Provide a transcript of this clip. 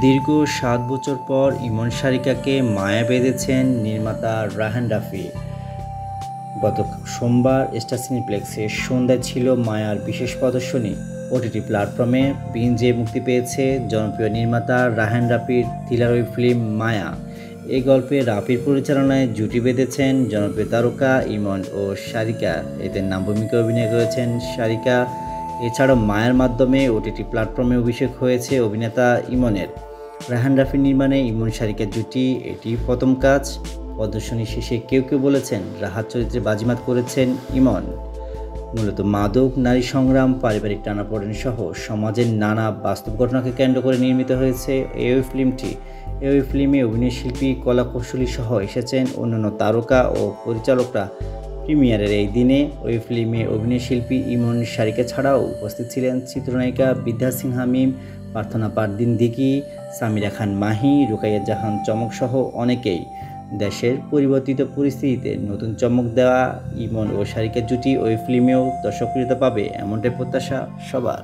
দীর্ঘ ৭ বছর পর ইমন সারিকাকে মায়া বেঁধেছেন নির্মাতা রায়হান রাফি। গত সোমবার স্টার সিনেপ্লেক্সে সন্ধ্যায় ছিল মায়ার বিশেষ প্রদর্শনী। ওটিটি প্ল্যাটফর্মে বিঞ্জে মুক্তি পেয়েছে জনপ্রিয় নির্মাতা রায়হান রাফির থ্রিলার ফিল্ম মায়া। এই গল্পে রাফির পরিচালনায় জুটি বেঁধেছেন জনপ্রিয় তারকা ইমন ও সারিকা। এতে নাম ভূমিকায় অভিনয় করেছেন সারিকা। এছাড়াও মায়ার মাধ্যমে ওটিটি প্ল্যাটফর্মে অভিষেক হয়েছে অভিনেতা ইমনের। রায়হান রাফির নির্মাণে ইমন সারিকার জুটি এটি প্রথম কাজ। প্রদর্শনী শেষে কেউ কেউ বলেছেন রাহাত চরিত্রে বাজিমাত করেছেন ইমন। মূলত মাদক, নারী সংগ্রাম, পারিবারিক টানাপোড়েন সহ সমাজের নানা বাস্তব ঘটনাকে কেন্দ্র করে নির্মিত হয়েছে এই ফিল্মটি। এই ফিল্মে অভিনয়শিল্পী, কলাকুশলী সহ এসেছেন অন্যান্য তারকা ও পরিচালকরা। প্রিমিয়ারের এই দিনে ওই ফিল্মে অভিনয়শিল্পী ইমন সারিকা ছাড়াও উপস্থিত ছিলেন চিত্রনায়িকা বিদ্যা সিনহা মিম, প্রার্থনা পারদিন দিঘি, সামিরা খান মাহি, রুকাইয়া জাহান চমক সহ অনেকেই। দেশের পরিবর্তিত পরিস্থিতিতে নতুন চমক দেওয়া ইমন ও সারিকার জুটি ওই ফিল্মেও দর্শকপ্রিয়তা পাবে, এমনটাই প্রত্যাশা সবার।